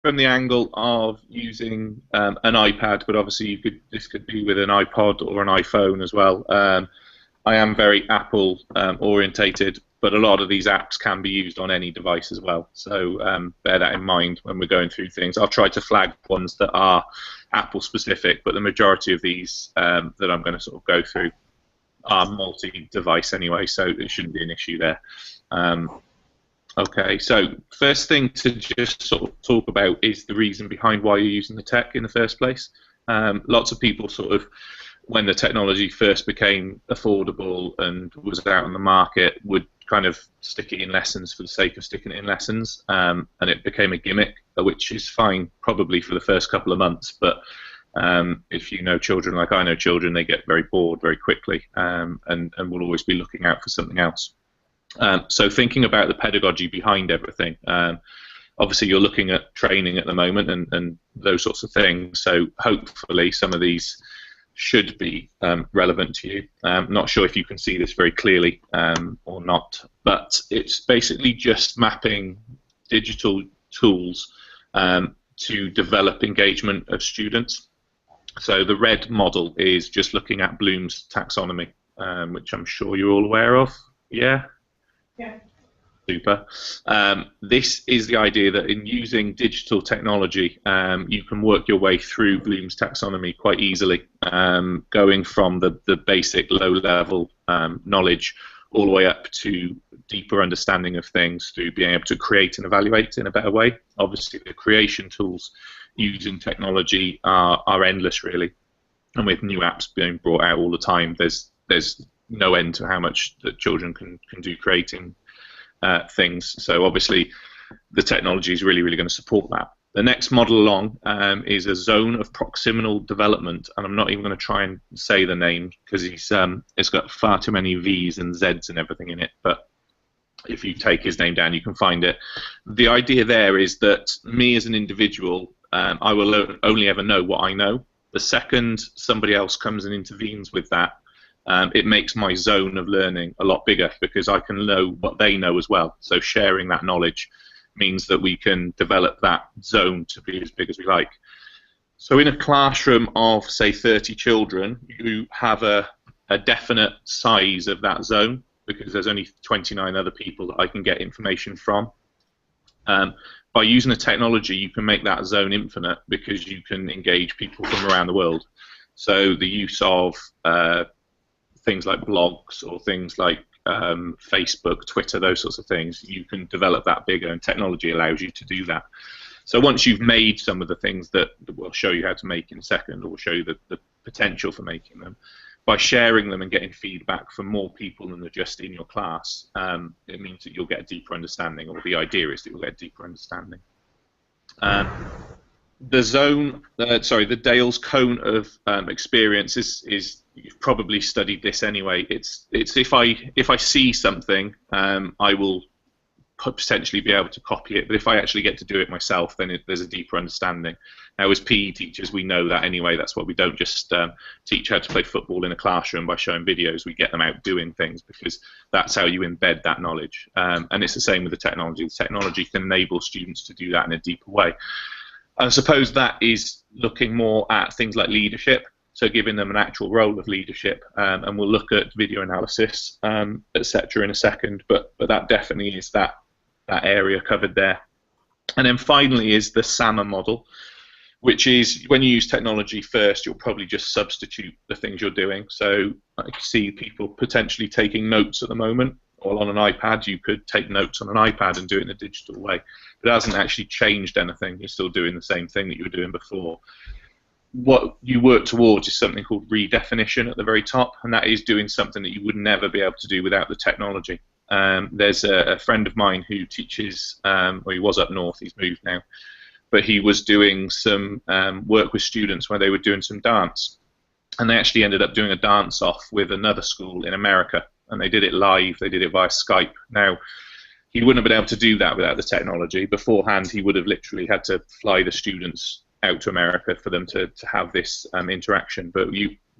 from the angle of using an iPad, but obviously this could be with an iPod or an iPhone as well. I am very Apple orientated, but a lot of these apps can be used on any device as well. So bear that in mind when we're going through things. I'll try to flag ones that are Apple specific, but the majority of these that I'm going to sort of go through are multi-device anyway, so it shouldn't be an issue there. Okay, so first thing to just sort of talk about is the reason behind why you're using the tech in the first place. Lots of people sort of, when the technology first became affordable and was out on the market, would kind of stick it in lessons for the sake of sticking it in lessons, and it became a gimmick, which is fine probably for the first couple of months, but if you know children like I know children, they get very bored very quickly, and will always be looking out for something else. So thinking about the pedagogy behind everything, obviously you're looking at training at the moment and those sorts of things, so hopefully some of these should be relevant to you. Not sure if you can see this very clearly or not, but it's basically just mapping digital tools to develop engagement of students. So the red model is just looking at Bloom's taxonomy, which I'm sure you're all aware of. Yeah? Yeah. Super. This is the idea that in using digital technology, you can work your way through Bloom's taxonomy quite easily, going from the basic low-level knowledge all the way up to deeper understanding of things through being able to create and evaluate in a better way. Obviously, the creation tools using technology are endless, really, and with new apps being brought out all the time, there's no end to how much that children can do creating things. So obviously the technology is really going to support that. The next model along is a zone of proximal development, and I'm not even going to try and say the name because it's got far too many V's and Z's and everything in it, but if you take his name down you can find it. The idea there is that me as an individual, I will only ever know what I know. The second somebody else comes and intervenes with that, it makes my zone of learning a lot bigger because I can know what they know as well. So sharing that knowledge means that we can develop that zone to be as big as we like. So in a classroom of, say, 30 children, you have a definite size of that zone because there's only 29 other people that I can get information from. By using the technology, you can make that zone infinite because you can engage people from around the world. So the use of things like blogs or things like Facebook, Twitter, those sorts of things, you can develop that bigger, and technology allows you to do that. So once you've made some of the things that we'll show you how to make in a second, or we'll show you the potential for making them, by sharing them and getting feedback from more people than are just in your class, it means that you'll get a deeper understanding, or the idea is that you'll get a deeper understanding. The Dale's cone of experience is you've probably studied this anyway. It's if I see something, I will potentially be able to copy it, but if I actually get to do it myself, then there's a deeper understanding. Now, as PE teachers, we know that anyway. That's why we don't just teach how to play football in a classroom by showing videos. We get them out doing things because that's how you embed that knowledge. And it's the same with the technology. The technology can enable students to do that in a deeper way. I suppose that is looking more at things like leadership, so giving them an actual role of leadership, and we'll look at video analysis, etc. in a second, but that definitely is that area covered there. And then finally is the SAMA model, which is when you use technology first, you'll probably just substitute the things you're doing. So I can see people potentially taking notes at the moment, or on an iPad. You could take notes on an iPad and do it in a digital way. But it hasn't actually changed anything. You're still doing the same thing that you were doing before. What you work towards is something called redefinition at the very top, and that is doing something that you would never be able to do without the technology. There's a friend of mine who teaches, well, he was up north, he's moved now, but he was doing some work with students where they were doing some dance, and they actually ended up doing a dance-off with another school in America, and they did it live, they did it via Skype. Now, he wouldn't have been able to do that without the technology. Beforehand, he would have literally had to fly the students out to America for them to have this interaction, but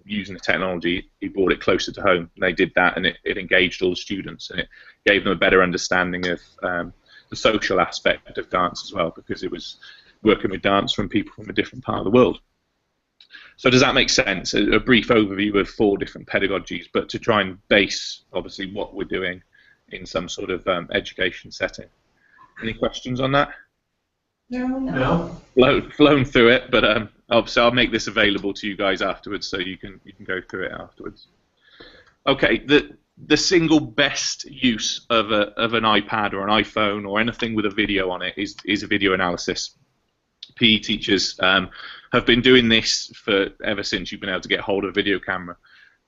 using the technology, he brought it closer to home. They did that, and it engaged all the students, and it gave them a better understanding of the social aspect of dance as well, because it was working with dance from people from a different part of the world. So does that make sense? A brief overview of 4 different pedagogies, but to try and base, obviously, what we're doing in some sort of education setting. Any questions on that? No. Flown through it, but obviously I'll make this available to you guys afterwards, so you can go through it afterwards. Okay, the single best use of an iPad or an iPhone or anything with a video on it is a video analysis. PE teachers have been doing this for ever since you've been able to get hold of a video camera.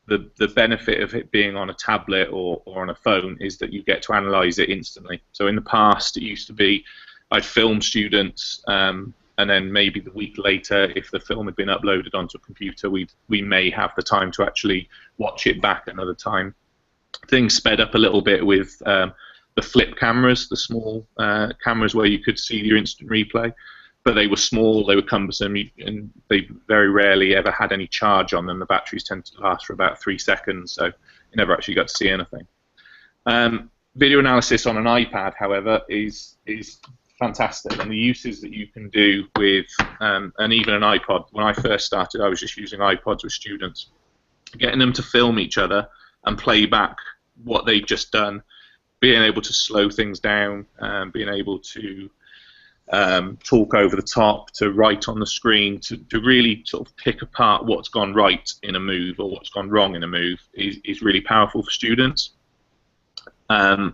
The benefit of it being on a tablet or on a phone is that you get to analyze it instantly. So in the past, it used to be I'd film students, and then maybe the week later, if the film had been uploaded onto a computer, we may have the time to actually watch it back another time. Things sped up a little bit with the flip cameras, the small cameras where you could see your instant replay. But they were small, they were cumbersome, and they very rarely ever had any charge on them. The batteries tend to last for about 3 seconds, so you never actually got to see anything. Video analysis on an iPad, however, is fantastic, and the uses that you can do with, and even an iPod. When I first started, I was just using iPods with students, getting them to film each other and play back what they've just done, being able to slow things down, being able to talk over the top, to write on the screen, to really sort of pick apart what's gone right in a move or what's gone wrong in a move is really powerful for students. The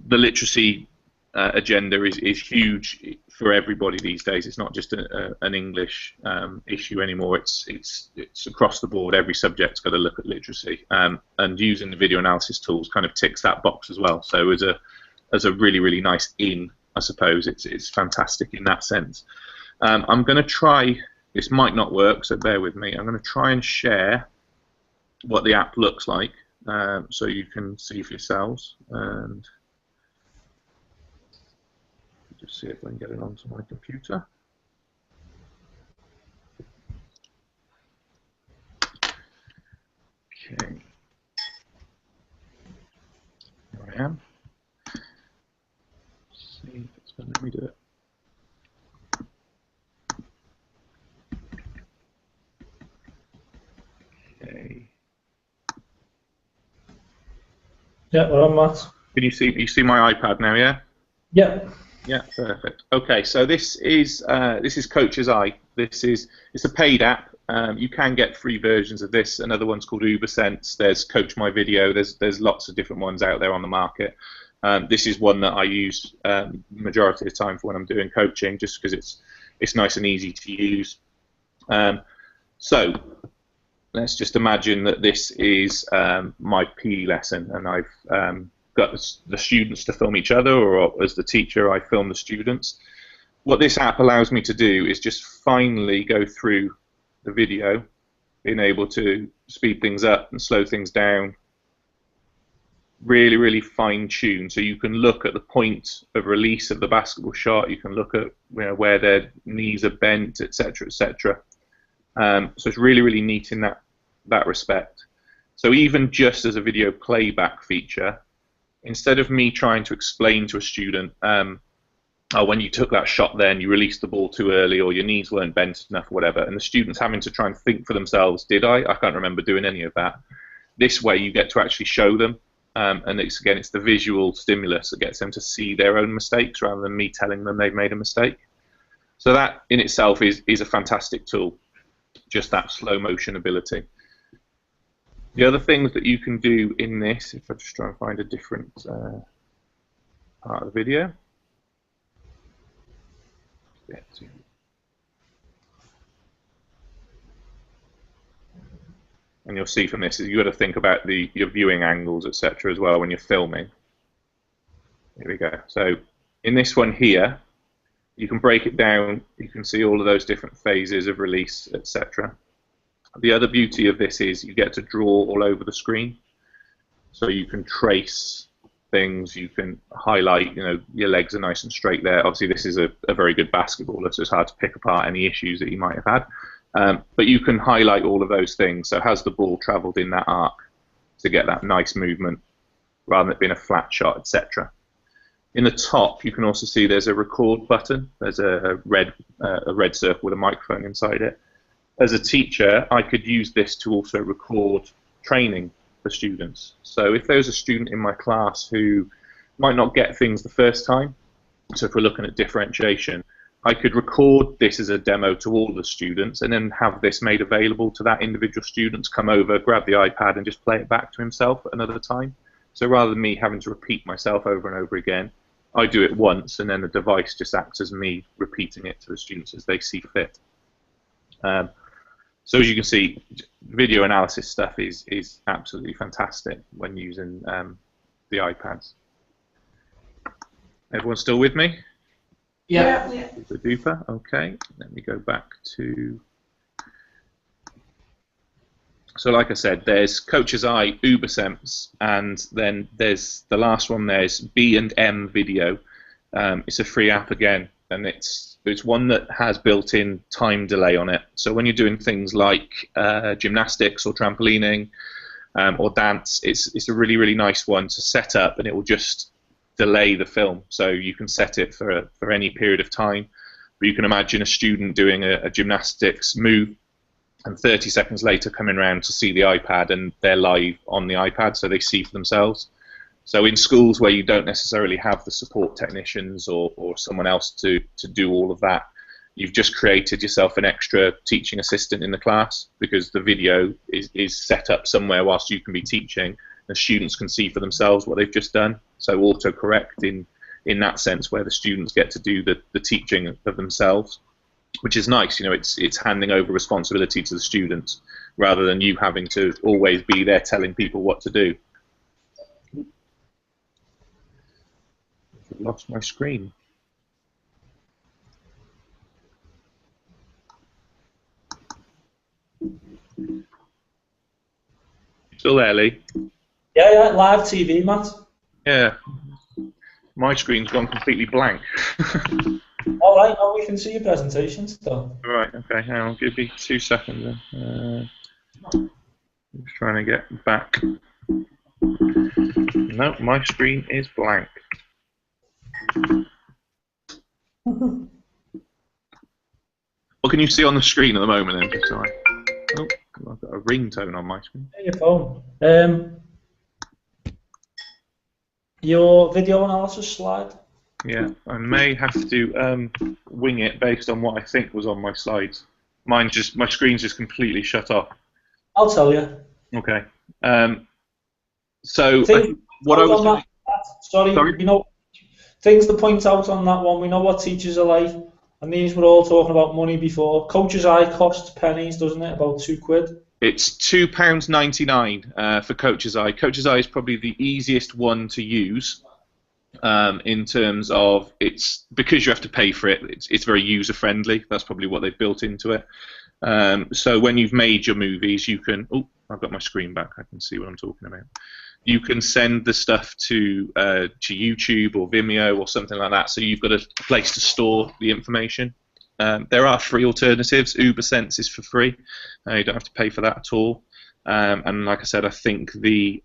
literacy agenda is huge for everybody these days. It's not just an English issue anymore. It's across the board. Every subject's got to look at literacy, and using the video analysis tools kind of ticks that box as well. So as a really nice I suppose it's fantastic in that sense. I'm going to try, this might not work, so bear with me. I'm going to try and share what the app looks like so you can see for yourselves. And just see if I can get it onto my computer. Okay. Here I am. See if it's going to let me do it. Okay. Yeah, we're on, Matt. Can you see my iPad now? Yeah. Yeah. Yeah, perfect. Okay, so this is Coach's Eye. It's a paid app. You can get free versions of this. Another one's called UberSense. There's Coach My Video. There's lots of different ones out there on the market. This is one that I use majority of the time for when I'm doing coaching, just because it's nice and easy to use. So let's just imagine that this is my PE lesson, and I've got the students to film each other, or as the teacher, I film the students. What this app allows me to do is just finally go through the video, being able to speed things up and slow things down, really fine-tune. So you can look at the point of release of the basketball shot, you can look at where their knees are bent, etc., etc. So it's really neat in that respect. So even just as a video playback feature, instead of me trying to explain to a student, when you took that shot then you released the ball too early, or your knees weren't bent enough, or whatever, and the students having to try and think for themselves, did I can't remember doing any of that. This way you get to actually show them, and it's the visual stimulus that gets them to see their own mistakes rather than me telling them they've made a mistake. So that in itself is a fantastic tool, just that slow motion ability. The other things that you can do in this, if I just try and find a different part of the video. And you'll see from this, you've got to think about your viewing angles, etc. as well when you're filming. Here we go. So in this one here, you can break it down. You can see all of those different phases of release, etc. The other beauty of this is you get to draw all over the screen, so you can trace things, you can highlight, your legs are nice and straight there. Obviously this is a very good basketballer, so it's hard to pick apart any issues that you might have had, but you can highlight all of those things. So has the ball travelled in that arc to get that nice movement rather than it being a flat shot, etc. In the top, you can also see there's a record button. There's a red circle with a microphone inside it. As a teacher, I could use this to also record training for students. So if there's a student in my class who might not get things the first time, so if we're looking at differentiation, I could record this as a demo to all the students and then have this made available to that individual student to come over, grab the iPad and just play it back to himself at another time. So rather than me having to repeat myself over and over again, I do it once and then the device just acts as me repeating it to the students as they see fit. So as you can see, video analysis stuff is absolutely fantastic when using the iPads. Everyone still with me? Yeah. Super duper. Okay, let me go back to. So like I said, there's Coach's Eye, UberSense, and then there's the last one. There's B&M Video. It's a free app again, and it's one that has built-in time delay on it. So when you're doing things like gymnastics or trampolining or dance, it's a really nice one to set up, and it will just delay the film. So you can set it for any period of time. But you can imagine a student doing a gymnastics move, and 30 seconds later coming around to see the iPad, and they're live on the iPad, so they see for themselves. So in schools where you don't necessarily have the support technicians or someone else to do all of that, you've just created yourself an extra teaching assistant in the class, because the video is set up somewhere whilst you can be teaching. The students can see for themselves what they've just done. So autocorrect in that sense, where the students get to do the teaching of themselves, which is nice. You know, it's handing over responsibility to the students rather than you having to always be there telling people what to do. I've lost my screen. Still there, Lee? Yeah, live TV, Matt. Yeah. My screen's gone completely blank. All right, now we can see your presentation still. Right, okay, hang on, give me 2 seconds then. Just trying to get back. No, my screen is blank. What can you see on the screen at the moment then? Sorry. Oh, I've got a ringtone on my screen. Your phone. Your video analysis slide. Yeah, I may have to wing it based on what I think was on my slides. My screen's just completely shut off. I'll tell you. Okay. So what I was doing, sorry, you know, things to point out on that one. We know what teachers are like, and these were all talking about money before. Coach's Eye costs pennies, doesn't it? About £2. It's £2.99 for Coach's Eye. Coach's Eye is probably the easiest one to use in terms of because you have to pay for it. It's very user friendly. That's probably what they've built into it. So when you've made your movies, you can. Oh, I've got my screen back. I can see what I'm talking about. You can send the stuff to YouTube or Vimeo or something like that. So you've got a place to store the information. There are free alternatives. UberSense is for free. You don't have to pay for that at all. And like I said, I think the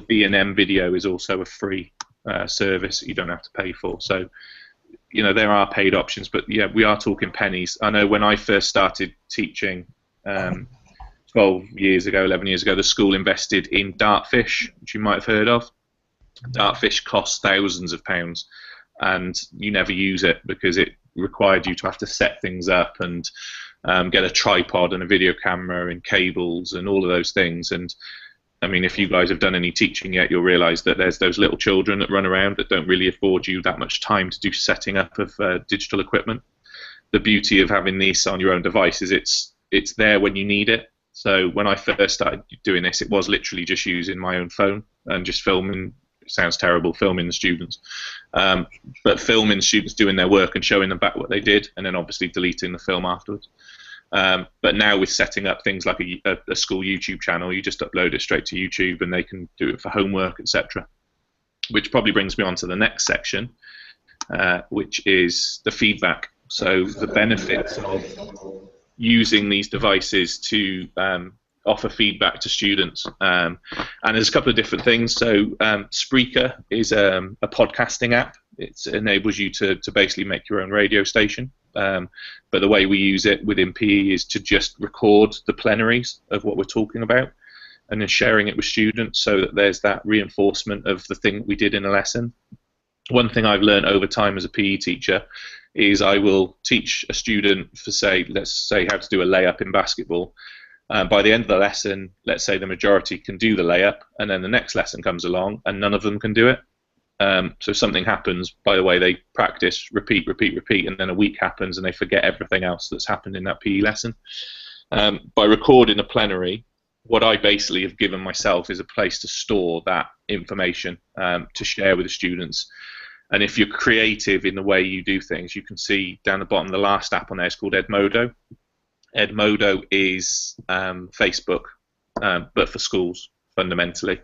B&M Video is also a free service that you don't have to pay for. So, you know, there are paid options, but yeah, we are talking pennies. I know when I first started teaching 12 years ago, 11 years ago, the school invested in Dartfish, which you might have heard of. Dartfish costs thousands of pounds, and you never use it because it required you to have to set things up and get a tripod and a video camera and cables and all of those things. And I mean, if you guys have done any teaching yet, you'll realise that there's those little children that run around that don't really afford you that much time to do setting up of digital equipment. The beauty of having this on your own device is it's there when you need it. So when I first started doing this, it was literally just using my own phone and just filming. It sounds terrible, filming the students, but filming students doing their work and showing them back what they did, and then obviously deleting the film afterwards. But now with setting up things like a school YouTube channel, you just upload it straight to YouTube and they can do it for homework, etc. Which probably brings me on to the next section, which is the feedback. So the benefits of using these devices to offer feedback to students. And there's a couple of different things. So Spreaker is a podcasting app. It enables you to basically make your own radio station. But the way we use it within PE is to just record the plenaries of what we're talking about and then sharing it with students so that there's that reinforcement of the thing we did in a lesson. One thing I've learned over time as a PE teacher is I will teach a student for, let's say how to do a layup in basketball. By the end of the lesson, let's say the majority can do the layup, and then the next lesson comes along and none of them can do it. So something happens, by the way, they practice, repeat, and then a week happens and they forget everything else that's happened in that PE lesson. By recording a plenary, what I basically have given myself is a place to store that information to share with the students. And if you're creative in the way you do things, you can see down the bottom, the last app on there is called Edmodo. Edmodo is Facebook, but for schools, fundamentally.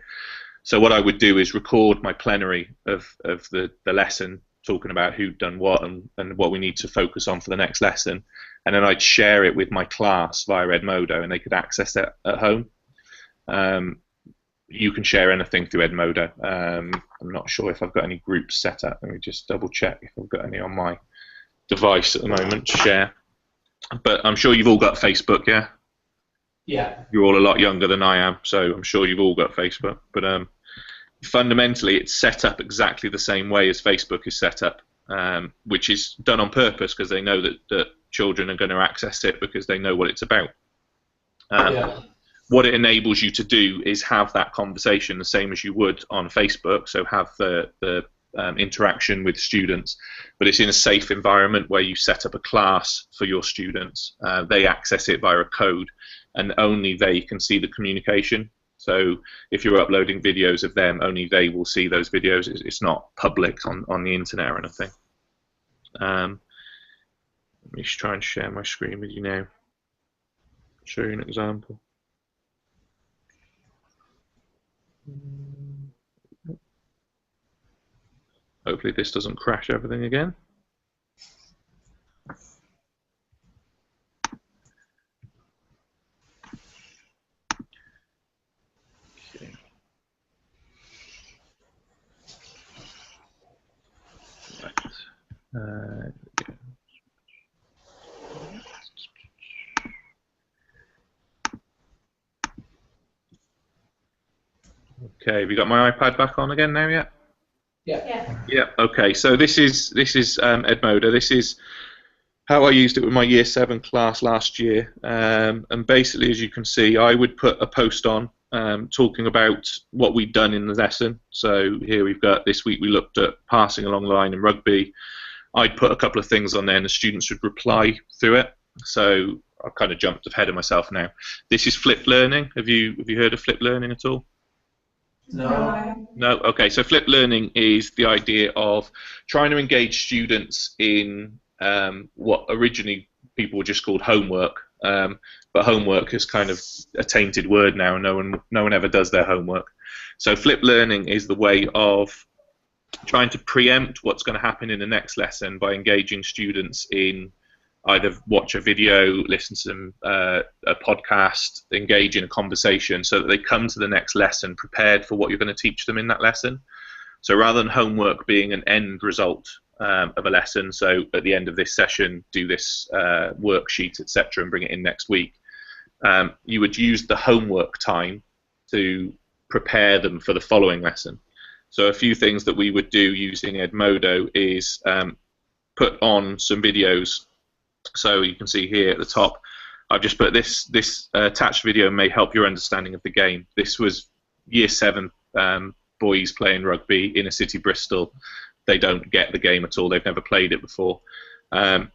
So what I would do is record my plenary of the lesson, talking about who'd done what and what we need to focus on for the next lesson. And then I'd share it with my class via Edmodo, and they could access it at home. You can share anything through Edmodo. I'm not sure if I've got any groups set up. Let me just double check if I've got any on my device at the moment to share. But I'm sure you've all got Facebook, yeah? Yeah. You're all a lot younger than I am, so I'm sure you've all got Facebook. But fundamentally, it's set up exactly the same way as Facebook is set up, which is done on purpose because they know that children are going to access it because they know what it's about. What it enables you to do is have that conversation the same as you would on Facebook, so have the interaction with students, but it's in a safe environment where you set up a class for your students. They access it via a code, and only they can see the communication. So if you're uploading videos of them, only they will see those videos. It's not public on the internet or anything. Let me just try and share my screen with you now. Show you an example. Hopefully this doesn't crash everything again. Okay. Right. Okay, have you got my iPad back on again now yet? Yeah. Yeah. Okay. So this is Edmodo. This is how I used it with my Year 7 class last year. And basically, as you can see, I would put a post on talking about what we'd done in the lesson. So here we've got this week we looked at passing along the line in rugby. I'd put a couple of things on there, and the students would reply through it. So I kind of jumped ahead of myself now. This is flipped learning. Have you heard of flipped learning at all? No. No? Okay, so flipped learning is the idea of trying to engage students in what originally people were just called homework, but homework is kind of a tainted word now, and no one ever does their homework. So flipped learning is the way of trying to preempt what's going to happen in the next lesson by engaging students in either watch a video, listen to a podcast, engage in a conversation so that they come to the next lesson prepared for what you're going to teach them in that lesson. So rather than homework being an end result of a lesson, so at the end of this session, do this worksheet, etc., and bring it in next week, you would use the homework time to prepare them for the following lesson. So a few things that we would do using Edmodo is put on some videos. So you can see here at the top, I've just put this attached video may help your understanding of the game. This was Year 7 boys playing rugby in a city, Bristol. They don't get the game at all. They've never played it before.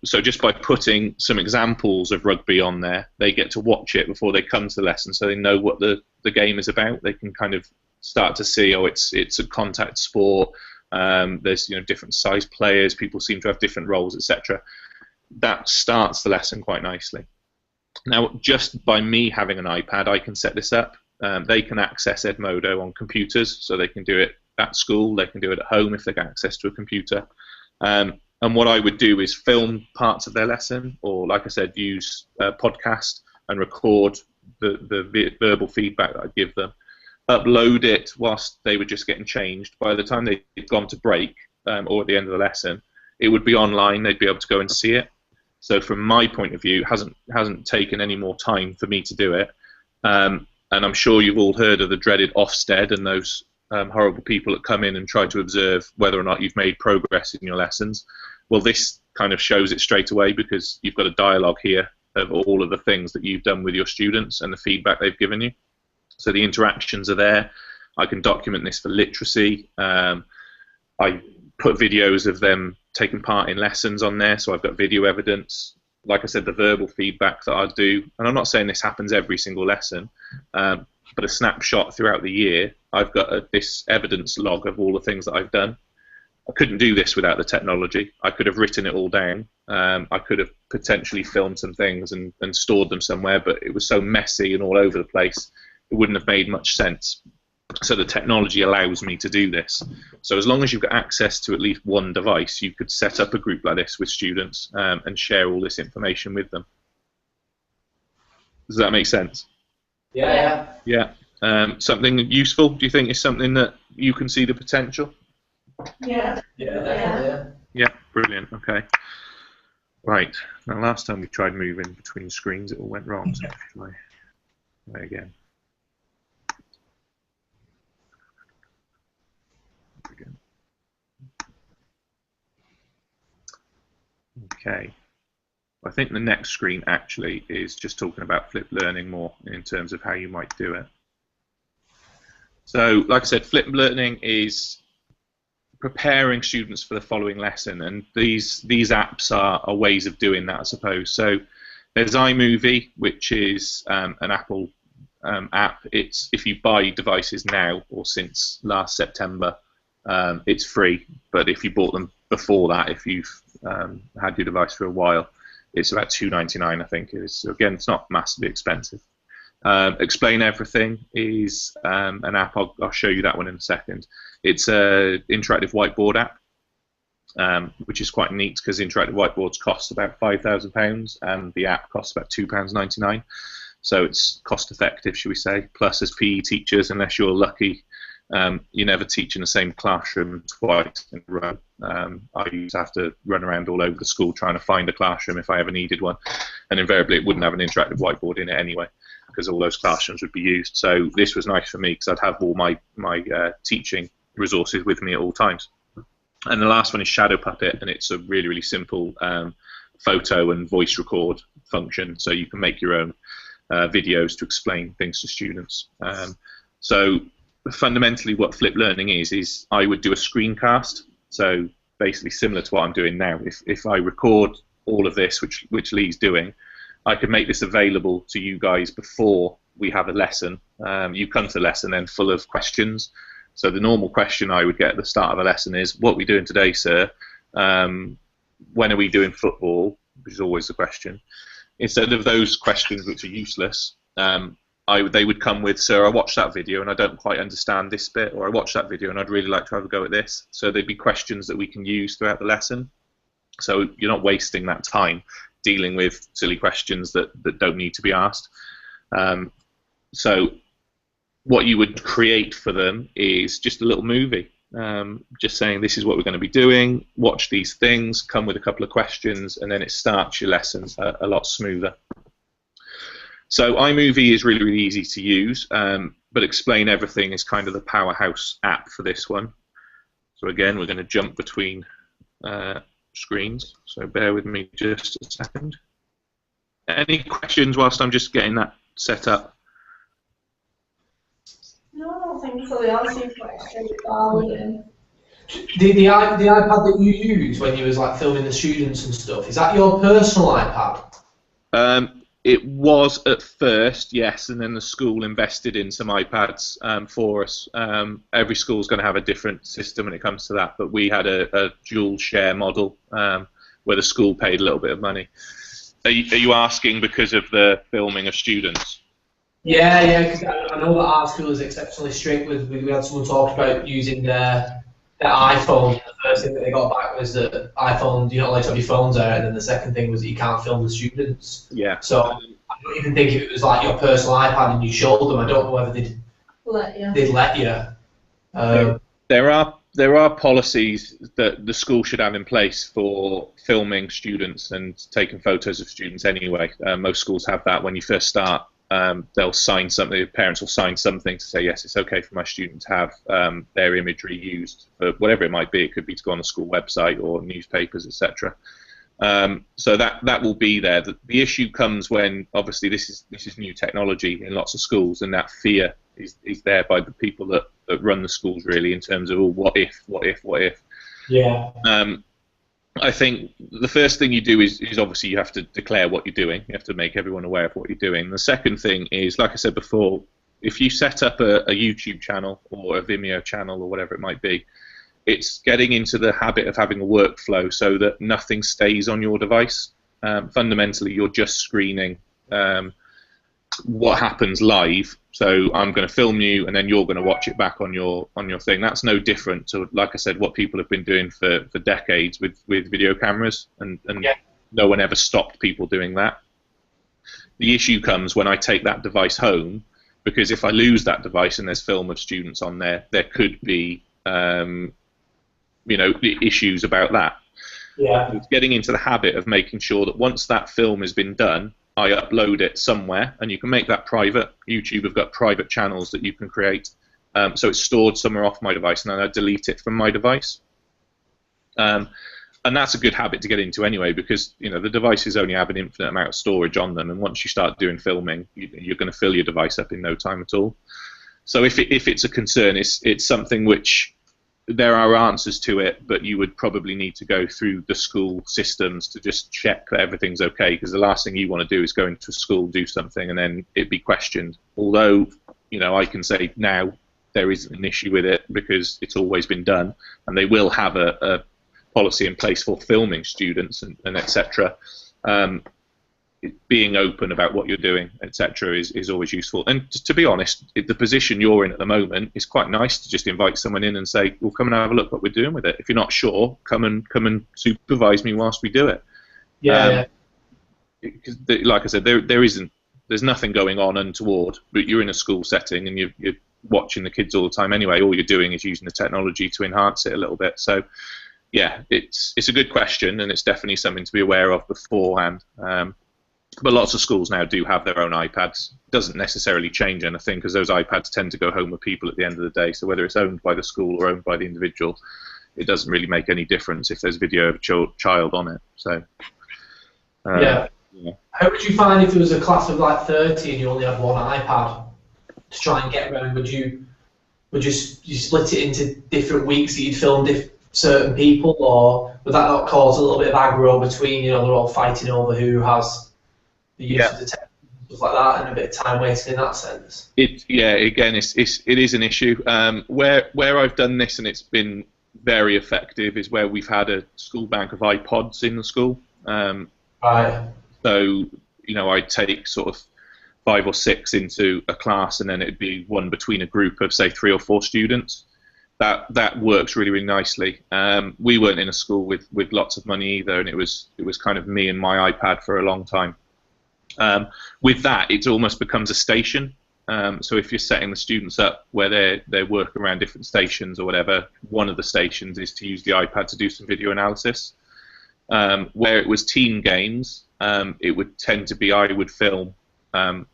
So just by putting some examples of rugby on there, they get to watch it before they come to the lesson, so they know what the game is about. They can kind of start to see, oh, it's a contact sport. There's different size players. People seem to have different roles, etc. That starts the lesson quite nicely. Now, just by me having an iPad, I can set this up. They can access Edmodo on computers, so they can do it at school. They can do it at home if they get access to a computer. And what I would do is film parts of their lesson, or like I said, use a podcast and record the verbal feedback that I'd give them, upload it whilst they were just getting changed. By the time they'd gone to break or at the end of the lesson, it would be online. They'd be able to go and see it. So from my point of view, it hasn't taken any more time for me to do it. And I'm sure you've all heard of the dreaded Ofsted and those horrible people that come in and try to observe whether or not you've made progress in your lessons. Well, this kind of shows it straight away, because you've got a dialogue here of all of the things that you've done with your students and the feedback they've given you. So the interactions are there. I can document this for literacy. I put videos of them taking part in lessons on there, so I've got video evidence. Like I said, the verbal feedback that I do, and I'm not saying this happens every single lesson, but a snapshot throughout the year, I've got this evidence log of all the things that I've done. I couldn't do this without the technology. I could have written it all down. I could have potentially filmed some things and stored them somewhere, but it was so messy and all over the place, it wouldn't have made much sense. So the technology allows me to do this. So as long as you've got access to at least one device, you could set up a group like this with students and share all this information with them. Does that make sense? Yeah. Yeah. Something useful, do you think, is something that you can see the potential? Yeah. Yeah, definitely. Yeah, brilliant. Okay. Right. Now, last time we tried moving between screens, it all went wrong. So try again. Okay. I think the next screen actually is just talking about flipped learning more in terms of how you might do it. So, like I said, flipped learning is preparing students for the following lesson, and these apps are ways of doing that, I suppose. So there's iMovie, which is an Apple app. It's, if you buy devices now or since last September, it's free, but if you bought them before that, if you've had your device for a while, it's about $2.99, I think it is. So again, it's not massively expensive. Explain Everything is an app. I'll show you that one in a second. It's an interactive whiteboard app, which is quite neat because interactive whiteboards cost about £5,000 and the app costs about £2.99. So it's cost effective, should we say. Plus, as PE teachers, unless you're lucky, you never teach in the same classroom twice in a row. I used to have to run around all over the school trying to find a classroom if I ever needed one, and invariably it wouldn't have an interactive whiteboard in it anyway, because all those classrooms would be used. So this was nice for me because I'd have all my teaching resources with me at all times. And the last one is Shadow Puppet, and it's a really, really simple photo and voice record function, so you can make your own videos to explain things to students. So fundamentally what flipped learning is I would do a screencast, so basically similar to what I'm doing now. If I record all of this, which Lee's doing, I could make this available to you guys before we have a lesson. You come to the lesson then full of questions. So the normal question I would get at the start of a lesson is, what are we doing today, sir? When are we doing football? Which is always the question. Instead of those questions which are useless, they would come with, sir, I watched that video and I don't quite understand this bit, or I watched that video and I'd really like to have a go at this. So there'd be questions that we can use throughout the lesson. So you're not wasting that time dealing with silly questions that don't need to be asked. So what you would create for them is just a little movie, just saying this is what we're going to be doing, watch these things, come with a couple of questions, and then it starts your lessons a lot smoother. So iMovie is really, really easy to use, but Explain Everything is kind of the powerhouse app for this one. So again, we're going to jump between screens, so bear with me just a second. Any questions whilst I'm just getting that set up? No, I don't think so. They all seem quite straightforward. The iPad that you use when you was like filming the students and stuff, is that your personal iPad? It was at first, yes, and then the school invested in some iPads for us. Every school's going to have a different system when it comes to that, but we had a dual share model where the school paid a little bit of money. Are you asking because of the filming of students? Yeah, because I know that our school is exceptionally strict. We had someone talk about using their iPhone. The first thing that they got back was that iPhone, you're not allowed to have your phones out, and then the second thing was that you can't film the students. Yeah. So I'm don't even think if it was like your personal iPad and you showed them, I don't know whether they'd let you. There are policies that the school should have in place for filming students and taking photos of students anyway. Most schools have that when you first start. They'll sign something, parents will sign something to say, yes, it's okay for my student to have their imagery used for whatever it might be. It could be to go on the school website or newspapers, etc. So that will be there. The issue comes when, obviously, this is new technology in lots of schools, and that fear is there by the people that run the schools, really, in terms of, oh, what if? Yeah. I think the first thing you do is obviously you have to declare what you're doing. You have to make everyone aware of what you're doing. The second thing is, like I said before, if you set up a YouTube channel or a Vimeo channel or whatever it might be, it's getting into the habit of having a workflow so that nothing stays on your device. Fundamentally, you're just screening what happens live. So I'm going to film you, and then you're going to watch it back on your thing. That's no different to, like I said, what people have been doing for decades with video cameras, and yeah. No one ever stopped people doing that. The issue comes when I take that device home, because if I lose that device and there's film of students on there, there could be issues about that. Yeah. It's getting into the habit of making sure that once that film has been done, I upload it somewhere, and you can make that private. YouTube have got private channels that you can create, so it's stored somewhere off my device, and then I delete it from my device. And that's a good habit to get into anyway, because the devices only have an infinite amount of storage on them, and once you start doing filming, you're going to fill your device up in no time at all. So if it's a concern, it's something which there are answers to it, but you would probably need to go through the school systems to just check that everything's okay, because the last thing you want to do is go into school, do something, and then it be questioned. Although, I can say now there isn't an issue with it because it's always been done, and they will have a policy in place for filming students and etc. Being open about what you're doing, etc., is always useful. And to be honest, the position you're in at the moment is quite nice to just invite someone in and say, "Well, come and have a look what we're doing with it. If you're not sure, come and supervise me whilst we do it." Yeah. Because, like I said, there's nothing going on untoward, but you're in a school setting and you're watching the kids all the time anyway. All you're doing is using the technology to enhance it a little bit. So, yeah, it's a good question, and it's definitely something to be aware of beforehand. But lots of schools now do have their own iPads. It doesn't necessarily change anything, because those iPads tend to go home with people at the end of the day. So whether it's owned by the school or owned by the individual, it doesn't really make any difference if there's video of a child on it. So yeah. How would you find if there was a class of like 30 and you only had one iPad to try and get around? Would you split it into different weeks that you'd film certain people, or would that not cause a little bit of aggro between, they're all fighting over who has the use of the tech, stuff like that, and a bit of time wasted in that sense? Again, it is an issue. Where I've done this and it's been very effective is where we've had a school bank of iPods in the school. Right. So I'd take sort of 5 or 6 into a class, and then it'd be one between a group of say 3 or 4 students. That works really, really nicely. We weren't in a school with lots of money either, and it was kind of me and my iPad for a long time. With that, it almost becomes a station. So if you're setting the students up where they work around different stations or whatever, one of the stations is to use the iPad to do some video analysis. Where it was team games, it would tend to be I would film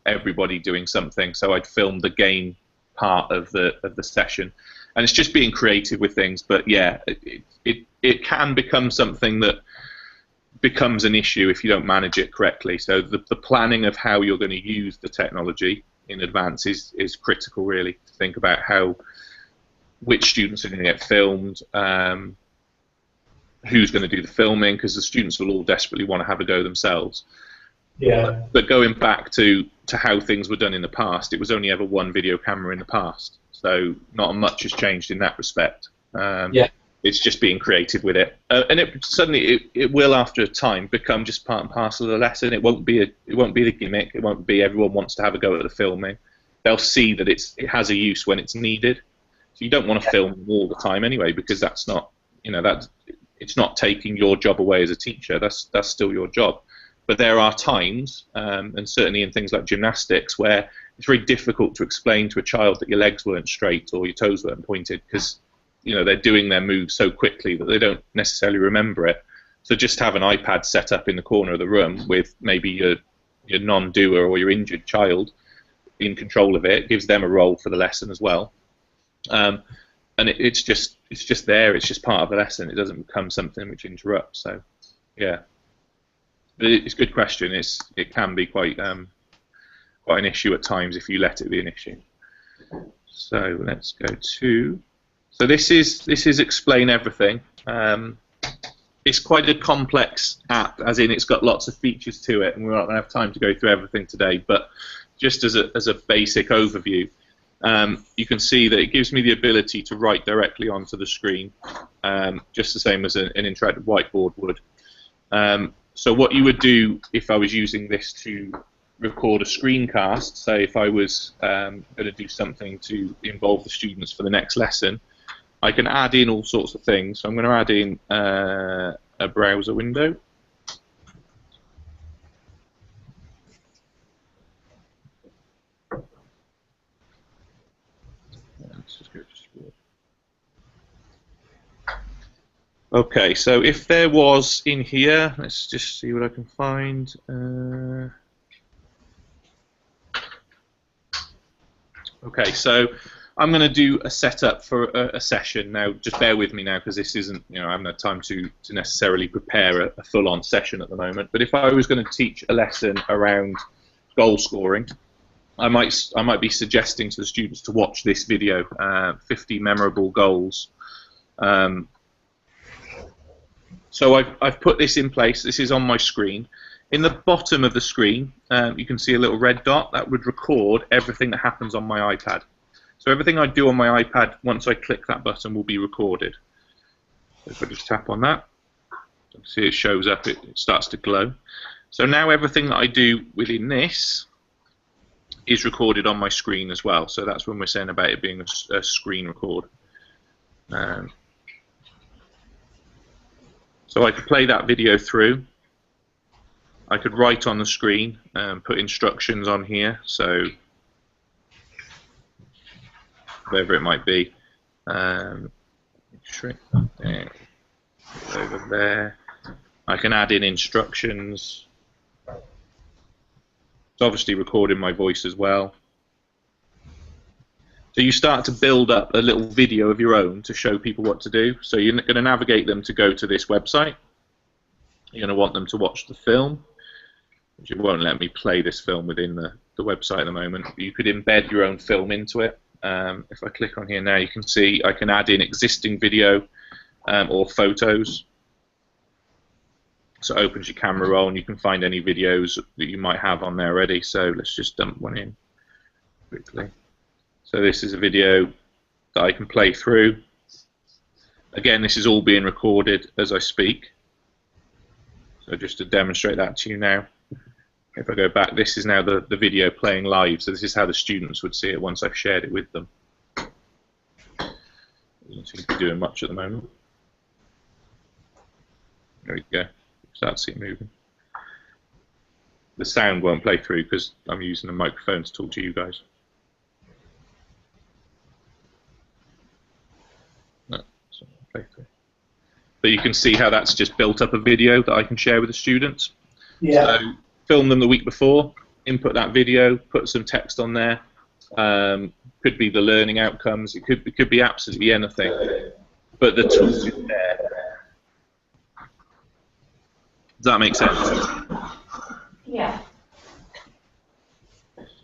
everybody doing something. So I'd film the game part of the session. And it's just being creative with things, but yeah, it can become something that becomes an issue if you don't manage it correctly. So the planning of how you're going to use the technology in advance is critical, really, to think about which students are going to get filmed, who's going to do the filming, because the students will all desperately want to have a go themselves. Yeah. But going back to how things were done in the past, it was only ever one video camera in the past. So not much has changed in that respect. It's just being creative with it, and it will after a time become just part and parcel of the lesson. It won't be the gimmick. It won't be everyone wants to have a go at the filming. They'll see that it has a use when it's needed. So you don't want to film all the time anyway, because that's not it's not taking your job away as a teacher. That's still your job. but there are times, and certainly in things like gymnastics, where it's very difficult to explain to a child that your legs weren't straight or your toes weren't pointed, because they're doing their moves so quickly that they don't necessarily remember it. So just have an iPad set up in the corner of the room with maybe your non-doer or your injured child in control of it, gives them a role for the lesson as well. And it's just there. It's just part of the lesson. It doesn't become something which interrupts. So, yeah, but it's a good question. It can be quite an issue at times if you let it be an issue. So let's go to. So this is Explain Everything. It's quite a complex app, as in it's got lots of features to it, and we're not going to have time to go through everything today. But just as a basic overview. You can see that it gives me the ability to write directly onto the screen, just the same as an interactive whiteboard would. So what you would do if I was using this to record a screencast, say if I was going to do something to involve the students for the next lesson, I can add in all sorts of things. So I'm going to add in a browser window. Okay, so if there was in here, let's just see what I can find. Okay, so I'm going to do a setup for a session now. Just bear with me now, because this isn't, I haven't had time to necessarily prepare a full-on session at the moment. But if I was going to teach a lesson around goal scoring, I might be suggesting to the students to watch this video, 50 memorable goals. So I've put this in place. This is on my screen. In the bottom of the screen, you can see a little red dot that would record everything that happens on my iPad. So everything I do on my iPad, once I click that button, will be recorded. So if I just tap on that, you can see it shows up. It starts to glow. So now everything that I do within this is recorded on my screen as well. So that's when we're saying about it being a screen record. So I could play that video through. I could write on the screen and put instructions on here, so whatever it might be. Shrink that down. Over there. I can add in instructions. It's obviously recording my voice as well. So you start to build up a little video of your own to show people what to do. So you're going to navigate them to go to this website. You're going to want them to watch the film. Which it won't let me play this film within the website at the moment. You could embed your own film into it. If I click on here now, you can see I can add in existing video or photos. So it opens your camera roll, and you can find any videos that you might have on there already. So let's just dump one in quickly. So this is a video that I can play through. Again, this is all being recorded as I speak. So just to demonstrate that to you now. If I go back, this is now the video playing live. So this is how the students would see it once I've shared it with them. Doesn't seem to be doing much at the moment. There we go. Start to see it moving. The sound won't play through because I'm using a microphone to talk to you guys. No, it's not gonna play through. But you can see how that's just built up a video that I can share with the students. Yeah. So film them the week before, input that video, put some text on there. Could be the learning outcomes. It could be absolutely anything. But the tool is there. Does that make sense? Yeah.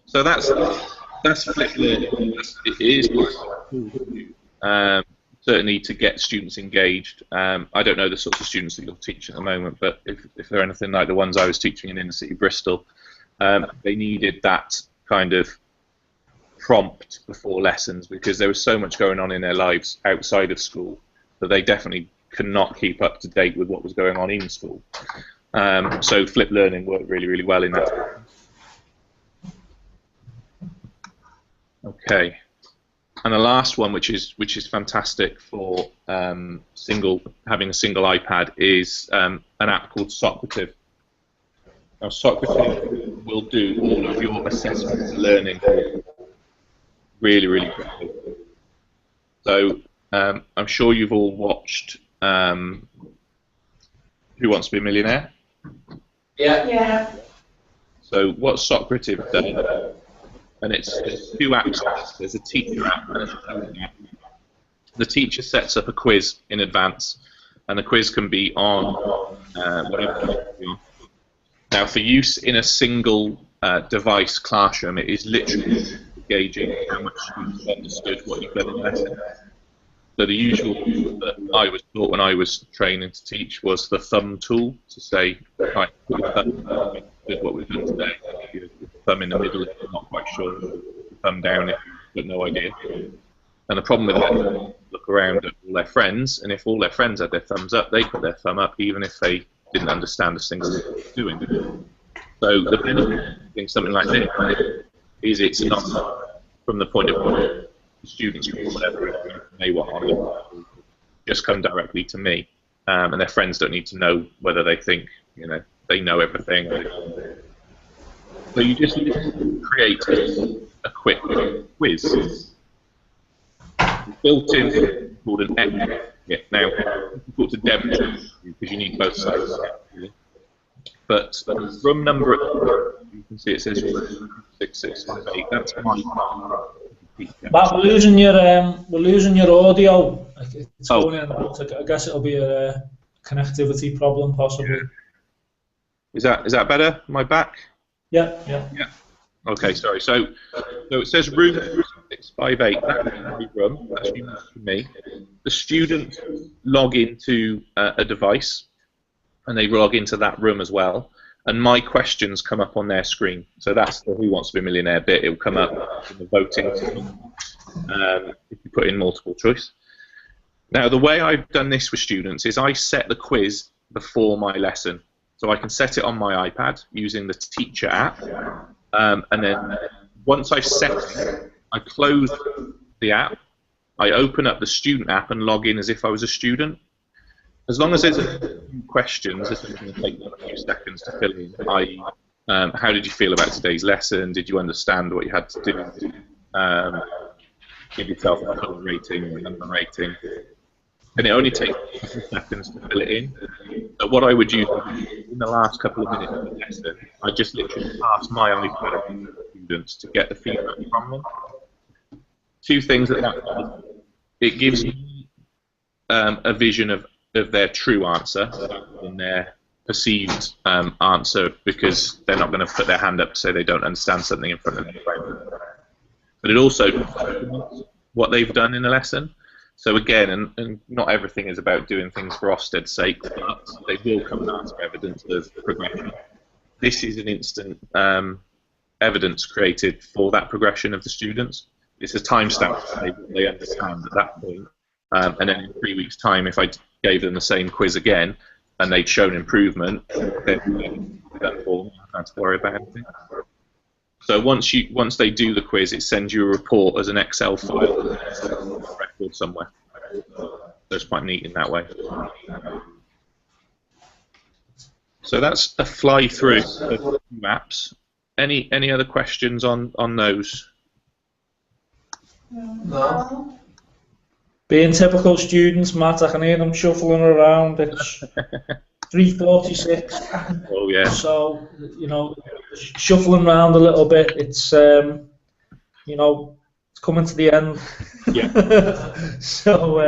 So that's flipped learning. It is certainly to get students engaged. I don't know the sorts of students that you're teaching at the moment, but if they're anything like the ones I was teaching in inner city Bristol, they needed that kind of prompt before lessons because there was so much going on in their lives outside of school that they definitely could not keep up to date with what was going on in school. So flipped learning worked really, really well in that. Okay. And the last one, which is fantastic for having a single iPad, is an app called Socrative. Now, Socrative will do all of your assessment and learning really, really quickly. So I'm sure you've all watched Who Wants to Be a Millionaire? Yeah. Yeah. So what Socrative does, and there's two apps. There's a teacher app and a student app. The teacher sets up a quiz in advance, and the quiz can be on whatever. Now, for use in a single device classroom, it is literally gauging how much students understood what you've done in the lesson. So the usual tool that I was taught when I was training to teach was the thumb tool, to say, right, put your thumb understood what we've done today. Your thumb in the middle if you're not quite sure, your thumb down if you've got no idea. And the problem with that is look around at all their friends, and if all their friends had their thumbs up, they put their thumb up even if they didn't understand a single thing they were doing. So the benefit of doing something like this is it's not from the point of view the students or whatever they want on it, just come directly to me, and their friends don't need to know whether they think they know everything. So you just create a quick quiz. It's built in called an X. Now, it's difficult to demonstrate because you need both sides. But room number, you can see it says 6658. That's my. Matt, we're losing your audio. It's going in and out. I guess it'll be a connectivity problem, possibly. Is that better? Am I back? Yeah. Okay, sorry. So it says room 658. That's my room. That's unique to me. The students log into a device, and they log into that room as well. And my questions come up on their screen. So that's the Who Wants to Be a Millionaire bit. It will come up in the voting if you put in multiple choice. Now, the way I've done this with students is I set the quiz before my lesson. So I can set it on my iPad using the teacher app. And then once I've set it, I close the app, I open up the student app and log in as if I was a student. As long as there's a few questions, this is going to take a few seconds to fill in, i.e., how did you feel about today's lesson? Did you understand what you had to do? Give yourself a full rating or a number rating. And it only takes a few seconds to fill it in. But what I would use in the last couple of minutes of the lesson, I just literally pass my iPad to the students to get the feedback from them. Two things that does. It gives me a vision of their true answer and their perceived answer, because they're not going to put their hand up to say they don't understand something in front of them. But it also documents what they've done in a lesson. So again, and not everything is about doing things for Ofsted's sake, but they will come and ask for evidence of progression. This is an instant evidence created for that progression of the students. It's a timestamp so they understand at that point. And then in 3 weeks' time, if I gave them the same quiz again and they'd shown improvement, then that will not have to worry about anything. So once they do the quiz, it sends you a report as an Excel file, a record somewhere. So it's quite neat in that way. So that's a fly through of apps. Any other questions on those? No. Being typical students, Matt, I can hear them shuffling around. It's 3:46. Oh yeah. So shuffling around a little bit. It's it's coming to the end. Yeah. So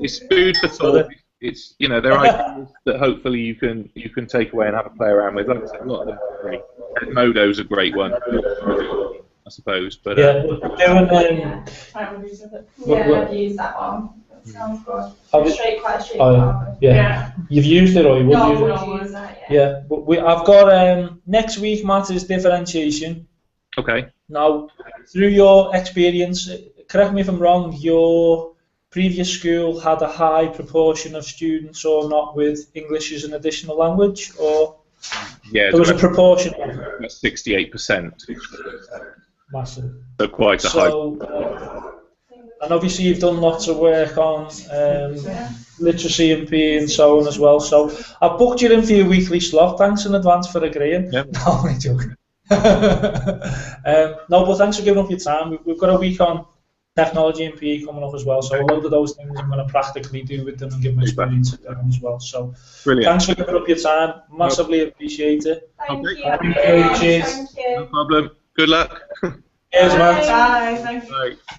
it's food for thought. It's there are ideas that hopefully you can take away and have a play around with. Like I said, a lot of them are great. Modo's a great one, I suppose. But yeah, we're doing. I've used that one. That sounds good. Quite straight. Yeah. You've used it, or you would No, use it? I wouldn't use that. Yeah, but I've got next week, Matt, is differentiation. Okay. Now, through your experience, correct me if I'm wrong, your previous school had a high proportion of students or not with English as an additional language, or yeah, there was a proportion. 68%. Massive. So quite a high. And obviously you've done lots of work on literacy and PE and so on as well. So I've booked you in for your weekly slot. Thanks in advance for agreeing. Yep. No, I'm joking. No, but thanks for giving up your time. We've got a week on technology and PE coming up as well. So a load of those things I'm going to practically do with them and give my experience to them as well. So brilliant. Thanks for giving up your time. Massively appreciate it. Thank you. Cheers. Thank you. No problem. Good luck. Cheers, man. Bye. Thank you. Bye.